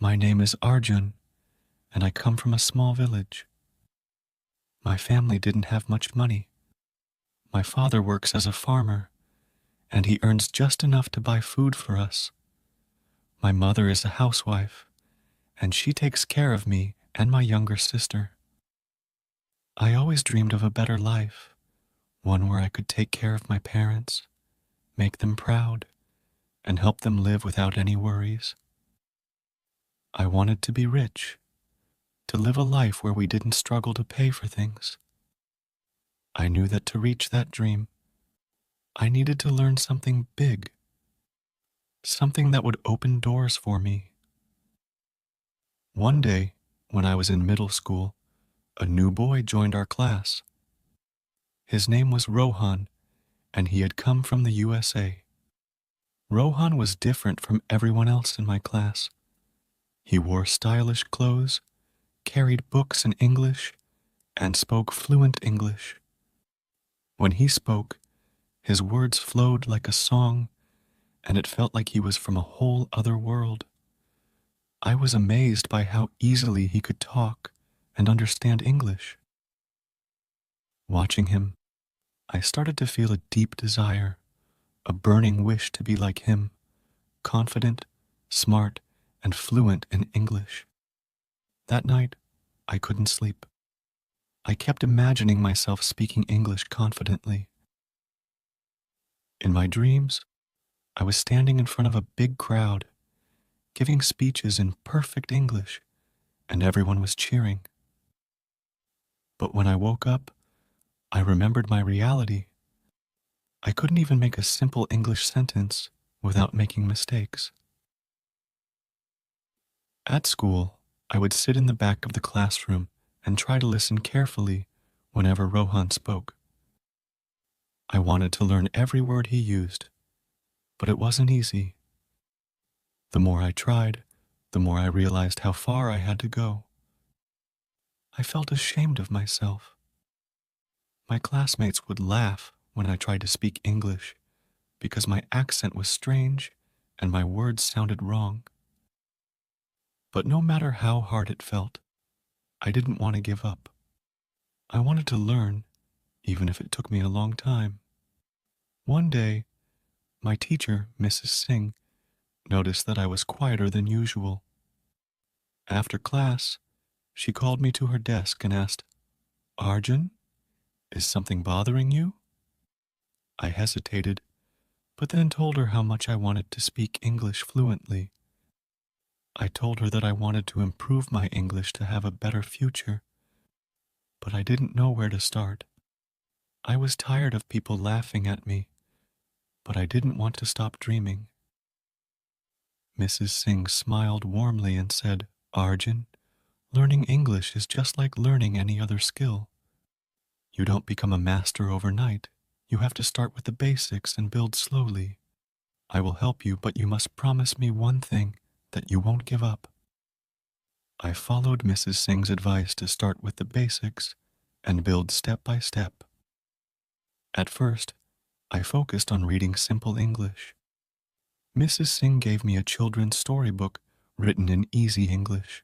My name is Arjun, and I come from a small village. My family didn't have much money. My father works as a farmer, and he earns just enough to buy food for us. My mother is a housewife, and she takes care of me and my younger sister. I always dreamed of a better life, one where I could take care of my parents, make them proud, and help them live without any worries. I wanted to be rich, to live a life where we didn't struggle to pay for things. I knew that to reach that dream, I needed to learn something big, something that would open doors for me. One day, when I was in middle school, a new boy joined our class. His name was Rohan, and he had come from the USA. Rohan was different from everyone else in my class. He wore stylish clothes, carried books in English, and spoke fluent English. When he spoke, his words flowed like a song, and it felt like he was from a whole other world. I was amazed by how easily he could talk and understand English. Watching him, I started to feel a deep desire, a burning wish to be like him, confident, smart, and fluent in English. That night, I couldn't sleep. I kept imagining myself speaking English confidently. In my dreams, I was standing in front of a big crowd, giving speeches in perfect English, and everyone was cheering. But when I woke up, I remembered my reality. I couldn't even make a simple English sentence without making mistakes. At school, I would sit in the back of the classroom and try to listen carefully whenever Rohan spoke. I wanted to learn every word he used, but it wasn't easy. The more I tried, the more I realized how far I had to go. I felt ashamed of myself. My classmates would laugh when I tried to speak English because my accent was strange and my words sounded wrong. But no matter how hard it felt, I didn't want to give up. I wanted to learn, even if it took me a long time. One day, my teacher, Mrs. Singh, noticed that I was quieter than usual. After class, she called me to her desk and asked, "Arjun, is something bothering you?" I hesitated, but then told her how much I wanted to speak English fluently. I told her that I wanted to improve my English to have a better future, but I didn't know where to start. I was tired of people laughing at me, but I didn't want to stop dreaming. Mrs. Singh smiled warmly and said, "Arjun, learning English is just like learning any other skill. You don't become a master overnight. You have to start with the basics and build slowly. I will help you, but you must promise me one thing, that you won't give up." I followed Mrs. Singh's advice to start with the basics and build step by step. At first, I focused on reading simple English. Mrs. Singh gave me a children's storybook written in easy English.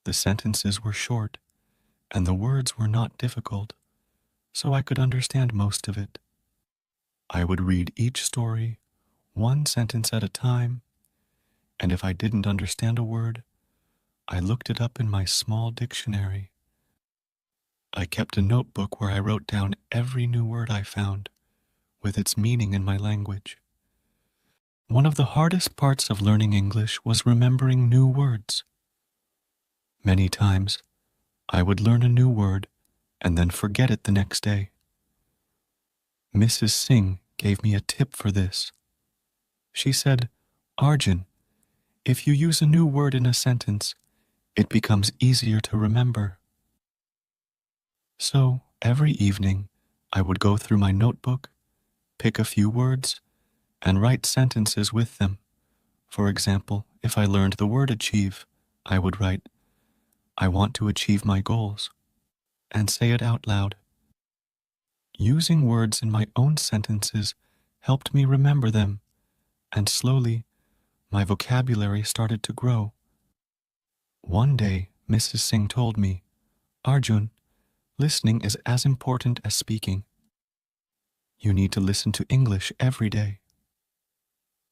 The sentences were short, and the words were not difficult, so I could understand most of it. I would read each story, one sentence at a time, and if I didn't understand a word, I looked it up in my small dictionary. I kept a notebook where I wrote down every new word I found, with its meaning in my language. One of the hardest parts of learning English was remembering new words. Many times, I would learn a new word and then forget it the next day. Mrs. Singh gave me a tip for this. She said, "Arjun, if you use a new word in a sentence, it becomes easier to remember." So, every evening, I would go through my notebook, pick a few words, and write sentences with them. For example, if I learned the word achieve, I would write, "I want to achieve my goals," and say it out loud. Using words in my own sentences helped me remember them, and slowly, my vocabulary started to grow. One day, Mrs. Singh told me, Arjun, listening is as important as speaking. You need to listen to English every day.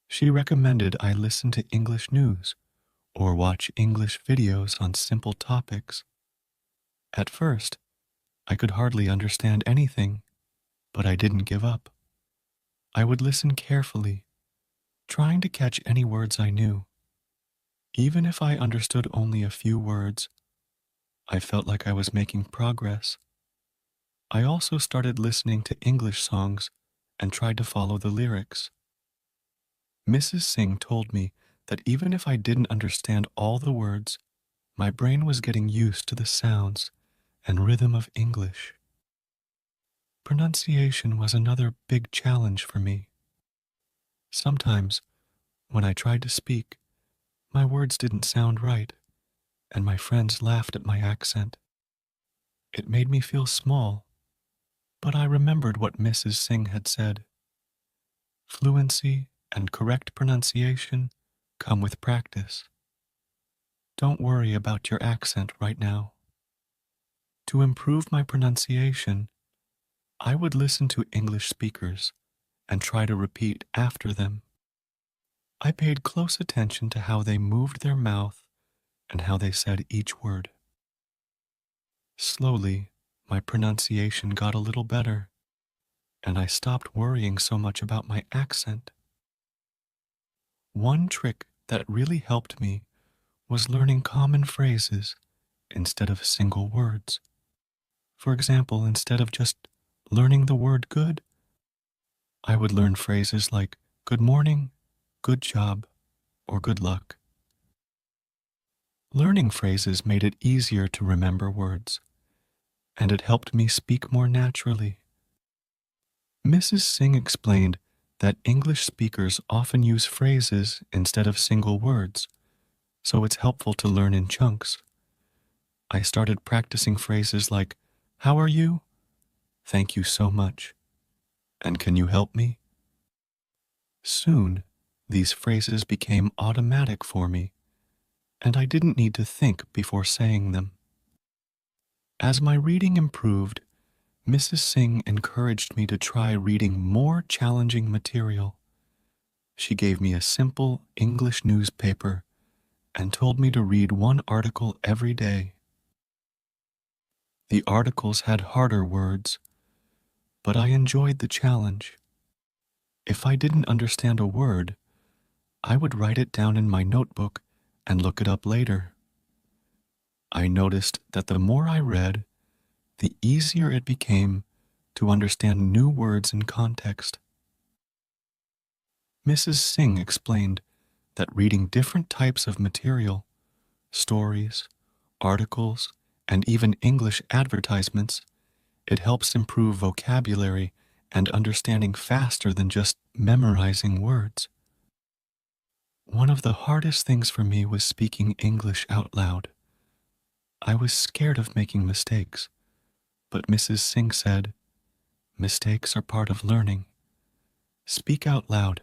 She recommended I listen to English news or watch English videos on simple topics. At first, I could hardly understand anything, but I didn't give up. I would listen carefully, trying to catch any words I knew. Even if I understood only a few words, I felt like I was making progress. I also started listening to English songs and tried to follow the lyrics. Mrs. Singh told me that even if I didn't understand all the words, my brain was getting used to the sounds and rhythm of English. Pronunciation was another big challenge for me. Sometimes, when I tried to speak, my words didn't sound right, and my friends laughed at my accent. It made me feel small, but I remembered what Mrs. Singh had said. Fluency and correct pronunciation come with practice. Don't worry about your accent right now. To improve my pronunciation, I would listen to English speakers and try to repeat after them. I paid close attention to how they moved their mouth and how they said each word. Slowly, my pronunciation got a little better, and I stopped worrying so much about my accent. One trick that really helped me was learning common phrases instead of single words. For example, instead of just learning the word good, I would learn phrases like good morning, good job, or good luck. Learning phrases made it easier to remember words, and it helped me speak more naturally. Mrs. Singh explained that English speakers often use phrases instead of single words, so it's helpful to learn in chunks. I started practicing phrases like, how are you? Thank you so much. And can you help me? Soon, these phrases became automatic for me, and I didn't need to think before saying them. As my reading improved, Mrs. Singh encouraged me to try reading more challenging material. She gave me a simple English newspaper and told me to read one article every day. The articles had harder words, but I enjoyed the challenge. If I didn't understand a word, I would write it down in my notebook and look it up later. I noticed that the more I read, the easier it became to understand new words in context. Mrs. Singh explained that reading different types of material, stories, articles, and even English advertisements, it helps improve vocabulary and understanding faster than just memorizing words. One of the hardest things for me was speaking English out loud. I was scared of making mistakes, but Mrs. Singh said, mistakes are part of learning. Speak out loud,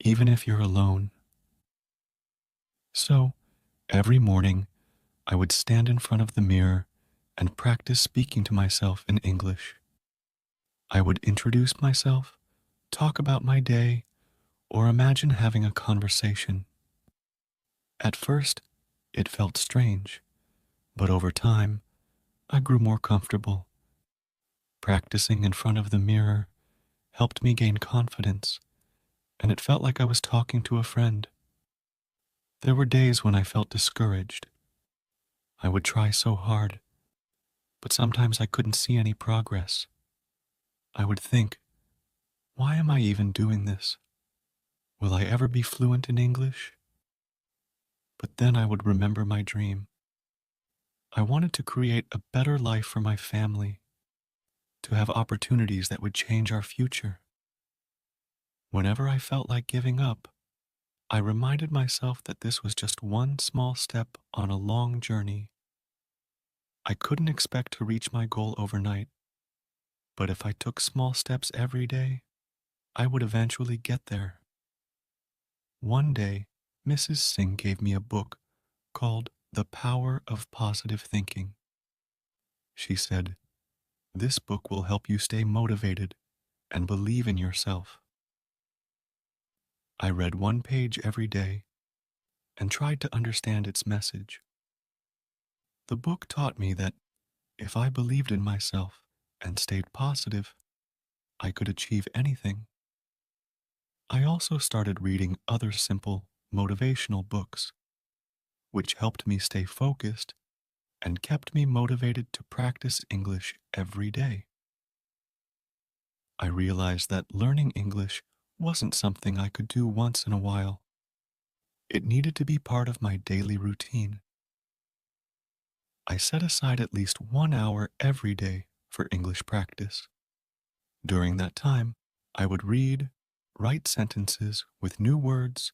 even if you're alone. So, every morning, I would stand in front of the mirror and practice speaking to myself in English. I would introduce myself, talk about my day, or imagine having a conversation. At first, it felt strange, but over time, I grew more comfortable. Practicing in front of the mirror helped me gain confidence, and it felt like I was talking to a friend. There were days when I felt discouraged. I would try so hard, but sometimes I couldn't see any progress. I would think, why am I even doing this? Will I ever be fluent in English? But then I would remember my dream. I wanted to create a better life for my family, to have opportunities that would change our future. Whenever I felt like giving up, I reminded myself that this was just one small step on a long journey. I couldn't expect to reach my goal overnight, but if I took small steps every day, I would eventually get there. One day, Mrs. Singh gave me a book called The Power of Positive Thinking. She said, "This book will help you stay motivated and believe in yourself." I read one page every day and tried to understand its message. The book taught me that if I believed in myself and stayed positive, I could achieve anything. I also started reading other simple, motivational books, which helped me stay focused and kept me motivated to practice English every day. I realized that learning English wasn't something I could do once in a while. It needed to be part of my daily routine. I set aside at least 1 hour every day for English practice. During that time, I would read, write sentences with new words,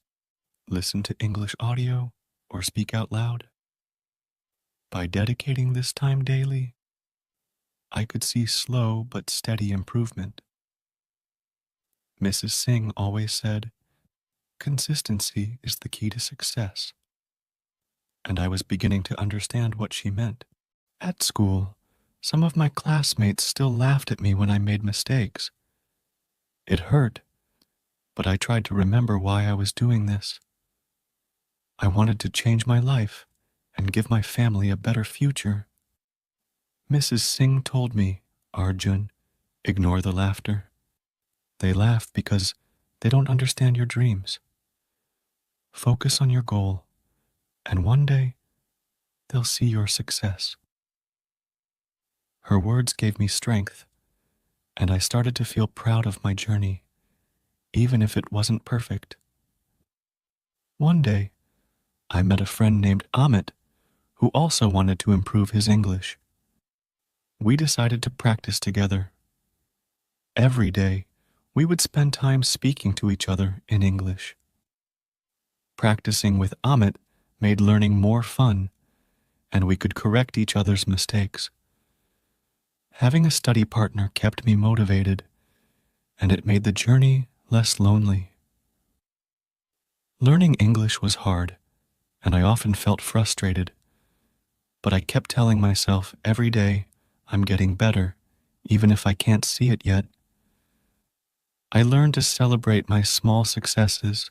listen to English audio, or speak out loud. By dedicating this time daily, I could see slow but steady improvement. Mrs. Singh always said, "Consistency is the key to success," and I was beginning to understand what she meant. At school, some of my classmates still laughed at me when I made mistakes. It hurt, but I tried to remember why I was doing this. I wanted to change my life and give my family a better future. Mrs. Singh told me, "Arjun, ignore the laughter. They laugh because they don't understand your dreams. Focus on your goal, and one day they'll see your success." Her words gave me strength, and I started to feel proud of my journey, even if it wasn't perfect. One day, I met a friend named Amit who also wanted to improve his English. We decided to practice together. Every day, we would spend time speaking to each other in English. Practicing with Amit made learning more fun, and we could correct each other's mistakes. Having a study partner kept me motivated, and it made the journey less lonely. Learning English was hard, and I often felt frustrated, but I kept telling myself every day, "I'm getting better, even if I can't see it yet." I learned to celebrate my small successes,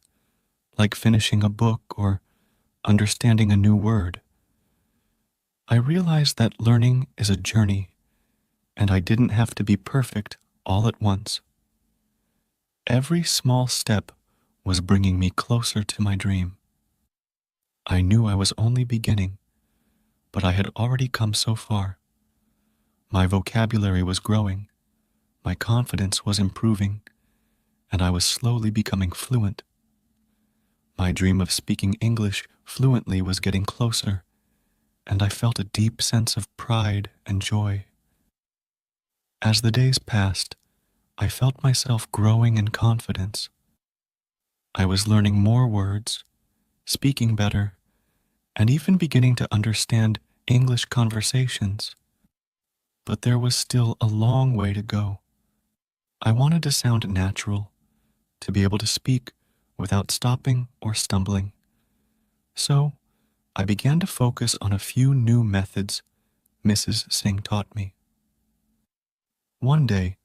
like finishing a book or understanding a new word. I realized that learning is a journey, and I didn't have to be perfect all at once. Every small step was bringing me closer to my dream. I knew I was only beginning, but I had already come so far. My vocabulary was growing, my confidence was improving, and I was slowly becoming fluent. My dream of speaking English fluently was getting closer, and I felt a deep sense of pride and joy. As the days passed, I felt myself growing in confidence. I was learning more words, speaking better, and even beginning to understand English conversations. But there was still a long way to go. I wanted to sound natural, to be able to speak without stopping or stumbling. So, I began to focus on a few new methods Mrs. Singh taught me. One day,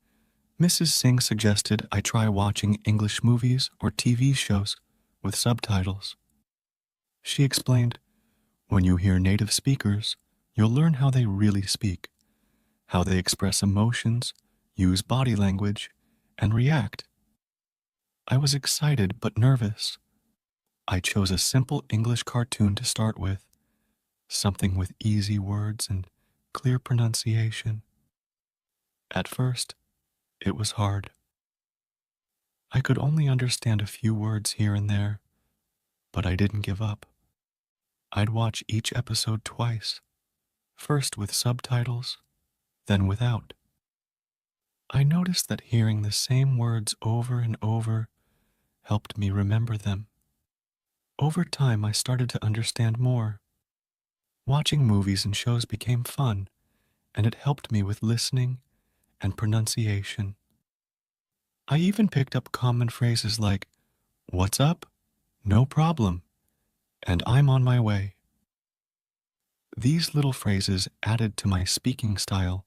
Mrs. Singh suggested I try watching English movies or TV shows with subtitles. She explained, "When you hear native speakers, you'll learn how they really speak, how they express emotions, use body language, and react." I was excited but nervous. I chose a simple English cartoon to start with, something with easy words and clear pronunciation. At first, it was hard. I could only understand a few words here and there, but I didn't give up. I'd watch each episode twice, first with subtitles, then without. I noticed that hearing the same words over and over helped me remember them. Over time, I started to understand more. Watching movies and shows became fun, and it helped me with listening and pronunciation. I even picked up common phrases like, "What's up?" "No problem," and "I'm on my way." These little phrases added to my speaking style,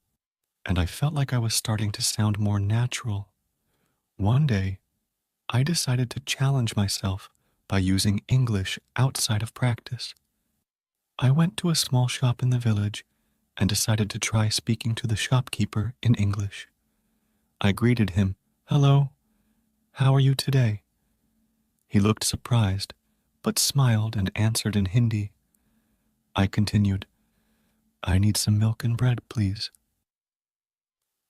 and I felt like I was starting to sound more natural. One day, I decided to challenge myself by using English outside of practice. I went to a small shop in the village and decided to try speaking to the shopkeeper in English. I greeted him, "Hello, how are you today?" He looked surprised, but smiled and answered in Hindi. I continued, "I need some milk and bread, please."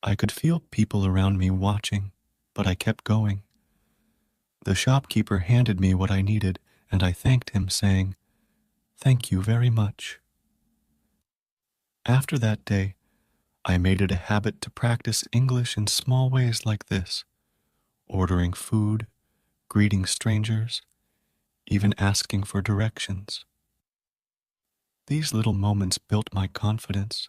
I could feel people around me watching, but I kept going. The shopkeeper handed me what I needed, and I thanked him, saying, "Thank you very much." After that day, I made it a habit to practice English in small ways like this: ordering food, greeting strangers, even asking for directions. These little moments built my confidence,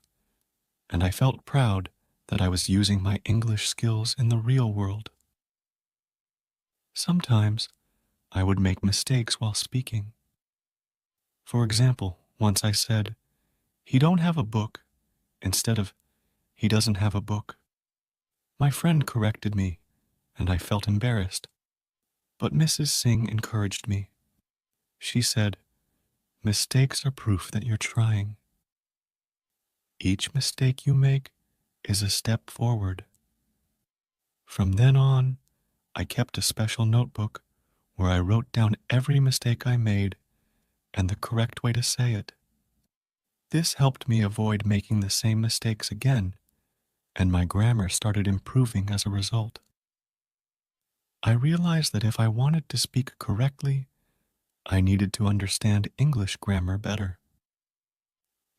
and I felt proud that I was using my English skills in the real world. Sometimes I would make mistakes while speaking. For example, once I said, "He don't have a book," instead of, "He doesn't have a book." My friend corrected me, and I felt embarrassed, but Mrs. Singh encouraged me. She said, "Mistakes are proof that you're trying. Each mistake you make is a step forward." From then on, I kept a special notebook where I wrote down every mistake I made and the correct way to say it. This helped me avoid making the same mistakes again, and my grammar started improving as a result. I realized that if I wanted to speak correctly, I needed to understand English grammar better.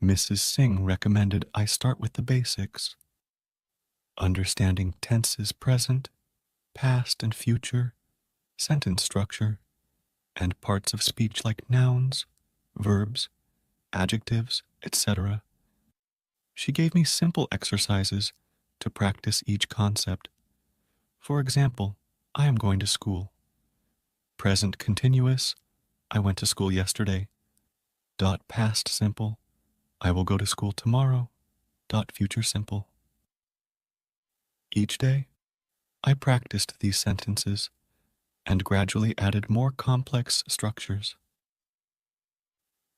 Mrs. Singh recommended I start with the basics, understanding tenses present, past and future, sentence structure, and parts of speech like nouns, verbs, adjectives, etc. She gave me simple exercises to practice each concept. For example, I am going to school. Present continuous, I went to school yesterday. Dot past simple, I will go to school tomorrow. Dot future simple. Each day, I practiced these sentences and gradually added more complex structures.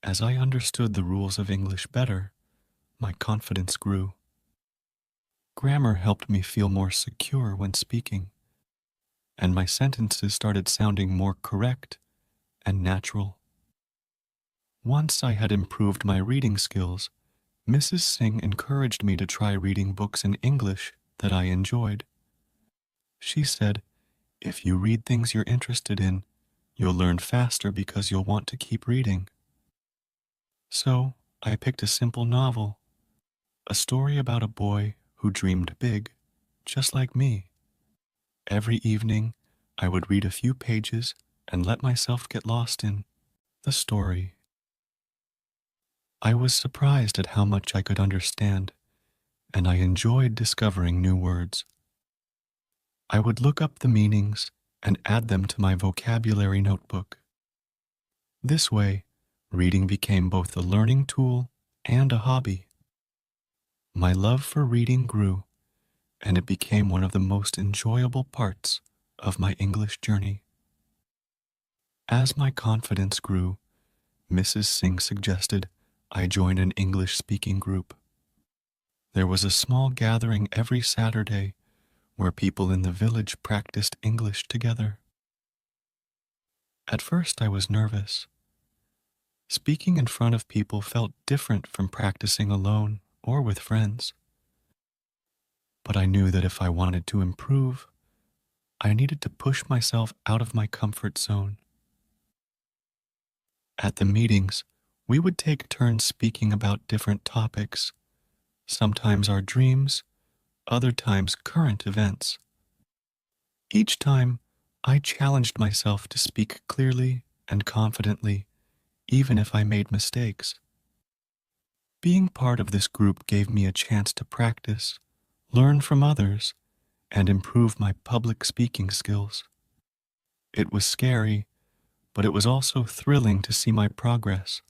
As I understood the rules of English better, my confidence grew. Grammar helped me feel more secure when speaking, and my sentences started sounding more correct and natural. Once I had improved my reading skills, Mrs. Singh encouraged me to try reading books in English that I enjoyed. She said, "If you read things you're interested in, you'll learn faster because you'll want to keep reading." So, I picked a simple novel, a story about a boy who dreamed big, just like me. Every evening, I would read a few pages and let myself get lost in the story. I was surprised at how much I could understand, and I enjoyed discovering new words. I would look up the meanings and add them to my vocabulary notebook. This way, reading became both a learning tool and a hobby. My love for reading grew, and it became one of the most enjoyable parts of my English journey. As my confidence grew, Mrs. Singh suggested I join an English speaking group. There was a small gathering every Saturday where people in the village practiced English together. At first, I was nervous. Speaking in front of people felt different from practicing alone or with friends. But I knew that if I wanted to improve, I needed to push myself out of my comfort zone. At the meetings, we would take turns speaking about different topics, sometimes our dreams, other times current events. Each time, I challenged myself to speak clearly and confidently, even if I made mistakes. Being part of this group gave me a chance to practice, learn from others, and improve my public speaking skills. It was scary, but it was also thrilling to see my progress.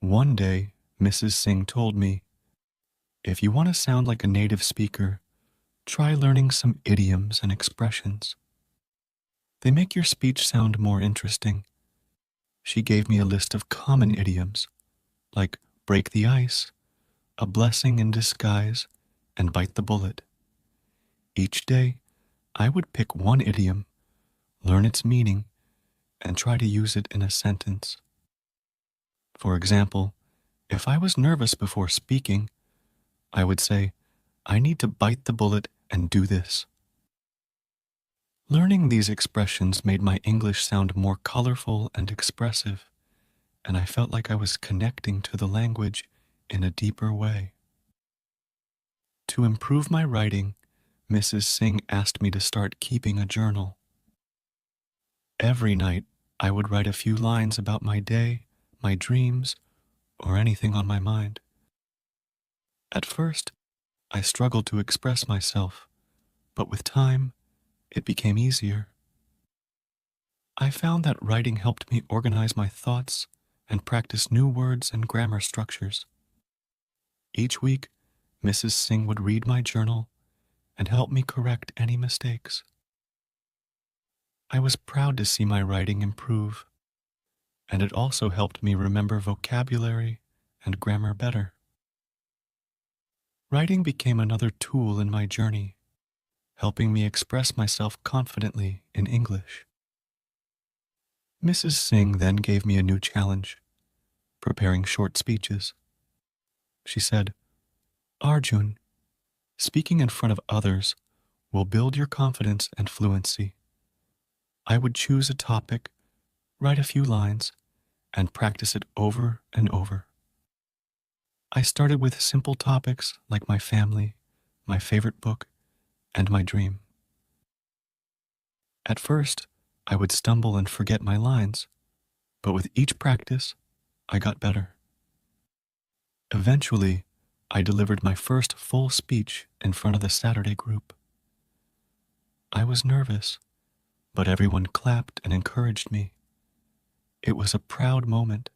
One day, Mrs. Singh told me, if you want to sound like a native speaker, try learning some idioms and expressions. They make your speech sound more interesting. She gave me a list of common idioms, like break the ice, a blessing in disguise, and bite the bullet. Each day, I would pick one idiom, learn its meaning, and try to use it in a sentence. For example, if I was nervous before speaking, I would say, I need to bite the bullet and do this. Learning these expressions made my English sound more colorful and expressive, and I felt like I was connecting to the language in a deeper way. To improve my writing, Mrs. Singh asked me to start keeping a journal. Every night, I would write a few lines about my day, my dreams, or anything on my mind. At first, I struggled to express myself, but with time, it became easier. I found that writing helped me organize my thoughts and practice new words and grammar structures. Each week, Mrs. Singh would read my journal and help me correct any mistakes. I was proud to see my writing improve, and it also helped me remember vocabulary and grammar better. Writing became another tool in my journey, helping me express myself confidently in English. Mrs. Singh then gave me a new challenge, preparing short speeches. She said, Arjun, speaking in front of others will build your confidence and fluency. I would choose a topic, write a few lines, and practice it over and over. I started with simple topics like my family, my favorite book, and my dream. At first, I would stumble and forget my lines, but with each practice, I got better. Eventually, I delivered my first full speech in front of the Saturday group. I was nervous, but everyone clapped and encouraged me. It was a proud moment,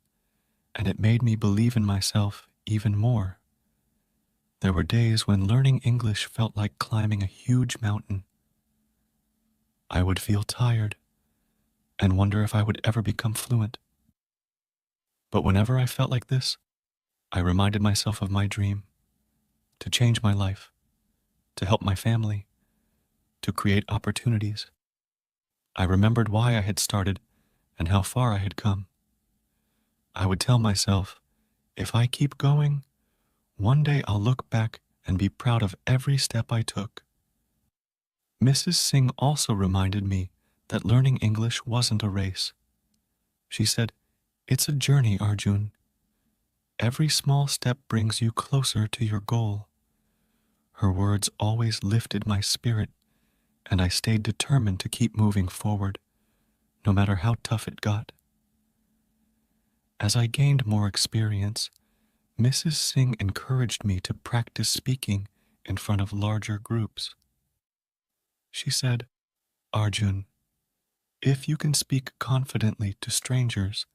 and it made me believe in myself even more. There were days when learning English felt like climbing a huge mountain. I would feel tired and wonder if I would ever become fluent. But whenever I felt like this, I reminded myself of my dream, to change my life, to help my family, to create opportunities. I remembered why I had started and how far I had come. I would tell myself, if I keep going, one day I'll look back and be proud of every step I took. Mrs. Singh also reminded me that learning English wasn't a race. She said, it's a journey, Arjun. Every small step brings you closer to your goal. Her words always lifted my spirit, and I stayed determined to keep moving forward, no matter how tough it got. As I gained more experience, Mrs. Singh encouraged me to practice speaking in front of larger groups. She said, Arjun, if you can speak confidently to strangers,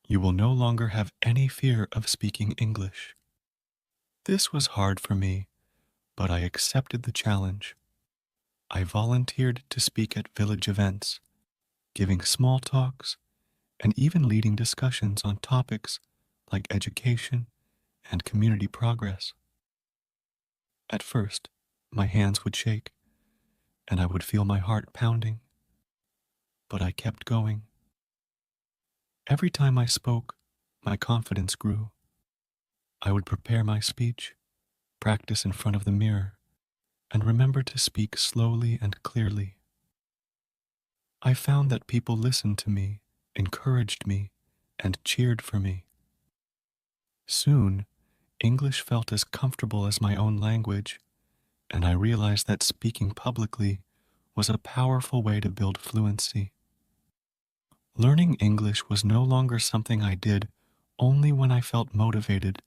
you will no longer have any fear of speaking English. This was hard for me, but I accepted the challenge. I volunteered to speak at village events, giving small talks, and even leading discussions on topics like education and community progress. At first, my hands would shake, and I would feel my heart pounding, but I kept going. Every time I spoke, my confidence grew. I would prepare my speech, practice in front of the mirror, and remember to speak slowly and clearly. I found that people listened to me, encouraged me, and cheered for me. Soon, English felt as comfortable as my own language, and I realized that speaking publicly was a powerful way to build fluency. Learning English was no longer something I did only when I felt motivated.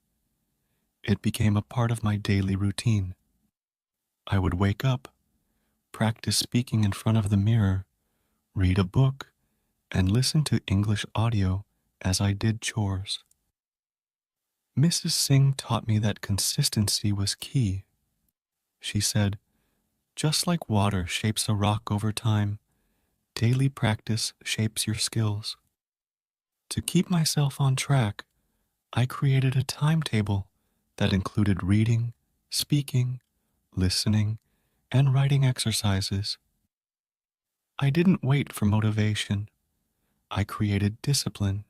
It became a part of my daily routine. I would wake up, practice speaking in front of the mirror, read a book, and listen to English audio as I did chores. Mrs. Singh taught me that consistency was key. She said, just like water shapes a rock over time, daily practice shapes your skills. To keep myself on track, I created a timetable that included reading, speaking, listening, and writing exercises. I didn't wait for motivation. I created discipline.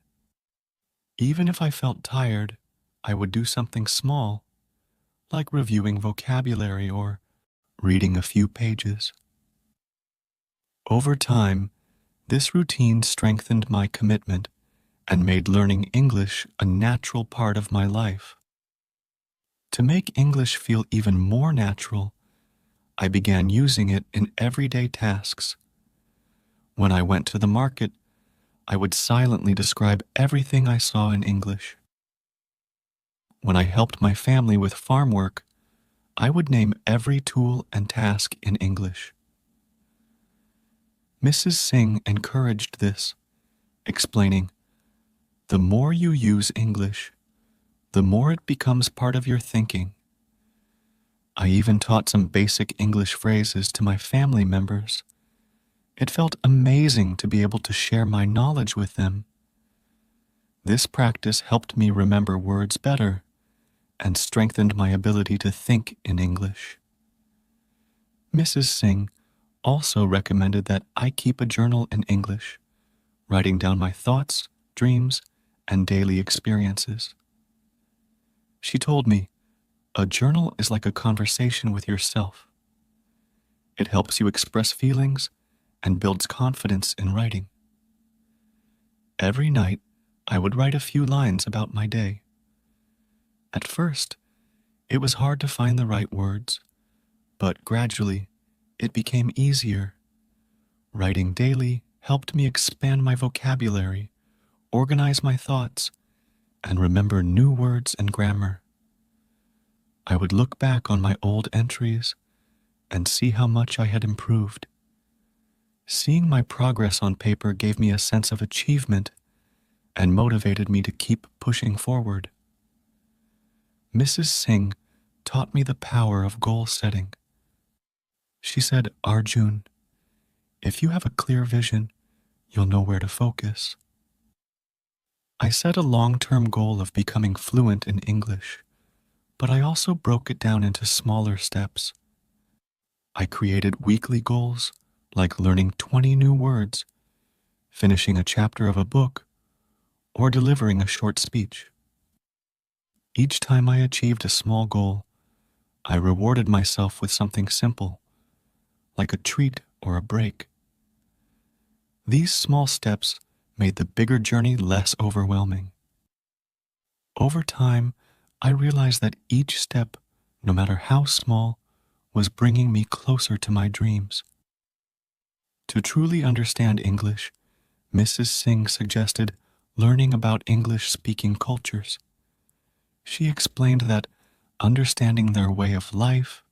Even if I felt tired, I would do something small, like reviewing vocabulary or reading a few pages. Over time, this routine strengthened my commitment and made learning English a natural part of my life. To make English feel even more natural, I began using it in everyday tasks. When I went to the market, I would silently describe everything I saw in English. When I helped my family with farm work, I would name every tool and task in English. Mrs. Singh encouraged this, explaining, "The more you use English, the more it becomes part of your thinking." I even taught some basic English phrases to my family members. It felt amazing to be able to share my knowledge with them. This practice helped me remember words better and strengthened my ability to think in English. Mrs. Singh also recommended that I keep a journal in English, writing down my thoughts, dreams, and daily experiences. She told me, a journal is like a conversation with yourself. It helps you express feelings and builds confidence in writing. Every night, I would write a few lines about my day. At first, it was hard to find the right words, but gradually, it became easier. Writing daily helped me expand my vocabulary, organize my thoughts, and remember new words and grammar. I would look back on my old entries and see how much I had improved. Seeing my progress on paper gave me a sense of achievement and motivated me to keep pushing forward. Mrs. Singh taught me the power of goal setting. She said, "Arjun, if you have a clear vision, you'll know where to focus." I set a long-term goal of becoming fluent in English, but I also broke it down into smaller steps. I created weekly goals, like learning 20 new words, finishing a chapter of a book, or delivering a short speech. Each time I achieved a small goal, I rewarded myself with something simple, like a treat or a break. These small steps made the bigger journey less overwhelming. Over time, I realized that each step, no matter how small, was bringing me closer to my dreams. To truly understand English, Mrs. Singh suggested learning about English-speaking cultures. She explained that understanding their way of life,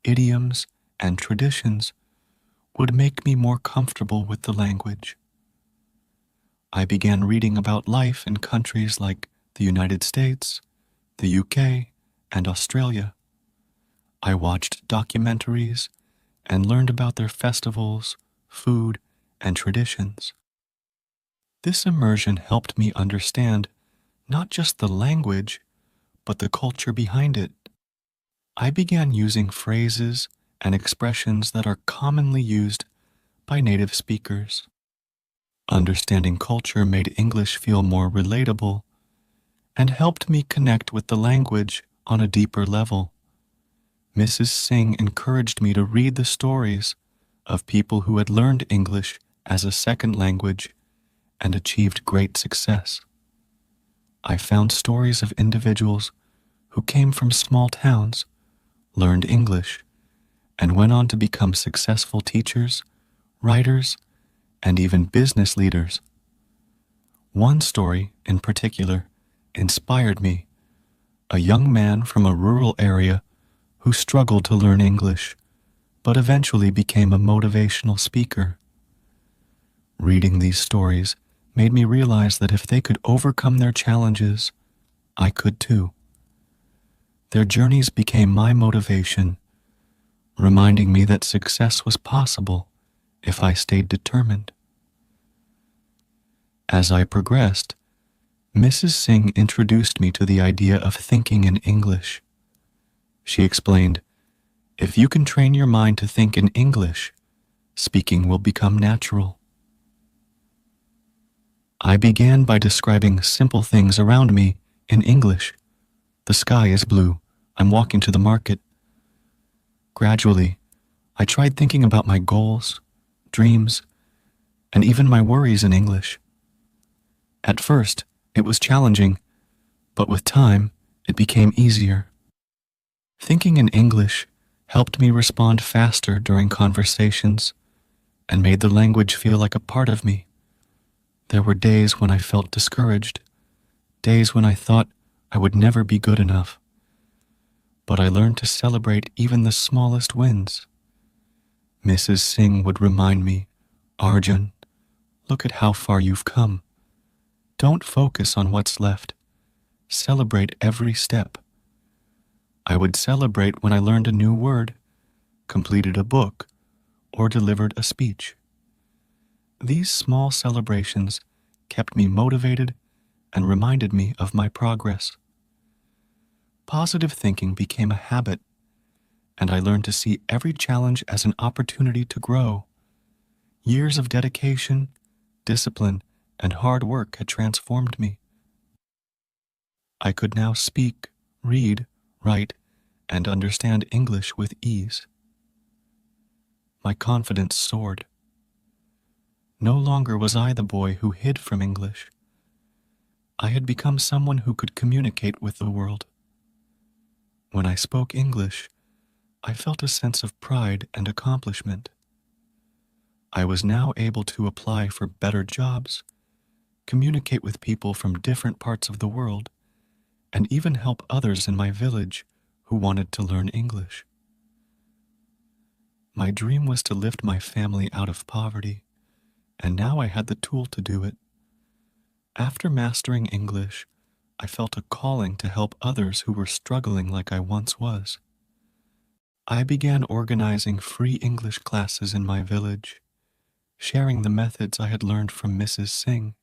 idioms, and traditions would make me more comfortable with the language. I began reading about life in countries like the United States, the UK, and Australia. I watched documentaries and learned about their festivals, food, and traditions. This immersion helped me understand not just the language, but the culture behind it. I began using phrases and expressions that are commonly used by native speakers. Understanding culture made English feel more relatable and helped me connect with the language on a deeper level. Mrs. Singh encouraged me to read the stories of people who had learned English as a second language and achieved great success. I found stories of individuals who came from small towns, learned English, and went on to become successful teachers, writers, and even business leaders. One story, in particular, inspired me. A young man from a rural area who struggled to learn English, but eventually became a motivational speaker. Reading these stories made me realize that if they could overcome their challenges, I could too. Their journeys became my motivation, reminding me that success was possible if I stayed determined. As I progressed, Mrs. Singh introduced me to the idea of thinking in English. She explained, "If you can train your mind to think in English, speaking will become natural." I began by describing simple things around me in English. The sky is blue. I'm walking to the market. Gradually, I tried thinking about my goals, dreams, and even my worries in English. At first, it was challenging, but with time, it became easier. Thinking in English helped me respond faster during conversations and made the language feel like a part of me. There were days when I felt discouraged, days when I thought I would never be good enough. But I learned to celebrate even the smallest wins. Mrs. Singh would remind me, "Arjun, look at how far you've come. Don't focus on what's left. Celebrate every step." I would celebrate when I learned a new word, completed a book, or delivered a speech. These small celebrations kept me motivated and reminded me of my progress. Positive thinking became a habit, and I learned to see every challenge as an opportunity to grow. Years of dedication, discipline, and hard work had transformed me. I could now speak, read, write, and understand English with ease. My confidence soared. No longer was I the boy who hid from English. I had become someone who could communicate with the world. When I spoke English, I felt a sense of pride and accomplishment. I was now able to apply for better jobs, communicate with people from different parts of the world, and even help others in my village who wanted to learn English. My dream was to lift my family out of poverty, and now I had the tool to do it. After mastering English, I felt a calling to help others who were struggling like I once was. I began organizing free English classes in my village, sharing the methods I had learned from Mrs. Singh.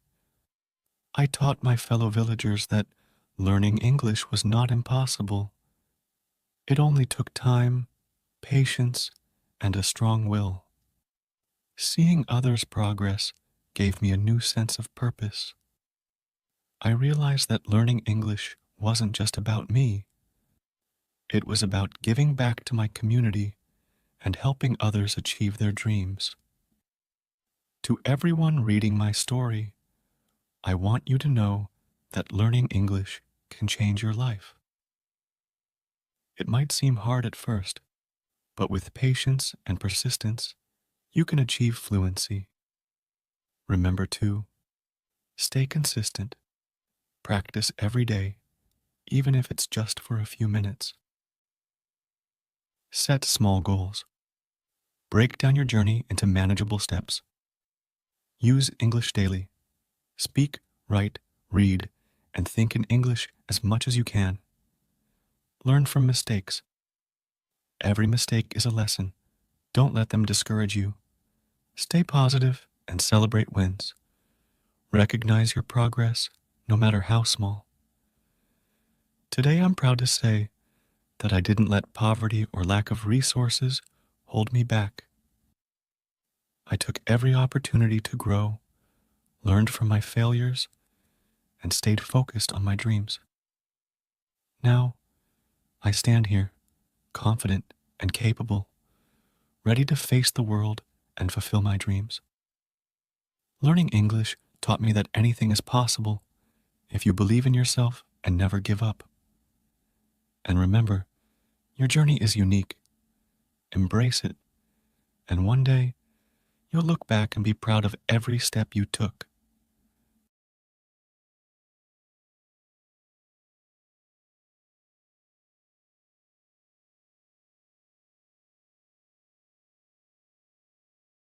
I taught my fellow villagers that learning English was not impossible. It only took time, patience, and a strong will. Seeing others' progress gave me a new sense of purpose. I realized that learning English wasn't just about me. It was about giving back to my community and helping others achieve their dreams. To everyone reading my story, I want you to know that learning English can change your life. It might seem hard at first, but with patience and persistence, you can achieve fluency. Remember to stay consistent, practice every day, even if it's just for a few minutes. Set small goals. Break down your journey into manageable steps. Use English daily. Speak, write, read, and think in English as much as you can. Learn from mistakes. Every mistake is a lesson. Don't let them discourage you. Stay positive and celebrate wins. Recognize your progress, no matter how small. Today I'm proud to say that I didn't let poverty or lack of resources hold me back. I took every opportunity to grow, learned from my failures, and stayed focused on my dreams. Now, I stand here, confident and capable, ready to face the world and fulfill my dreams. Learning English taught me that anything is possible if you believe in yourself and never give up. And remember, your journey is unique. Embrace it, and one day, you'll look back and be proud of every step you took.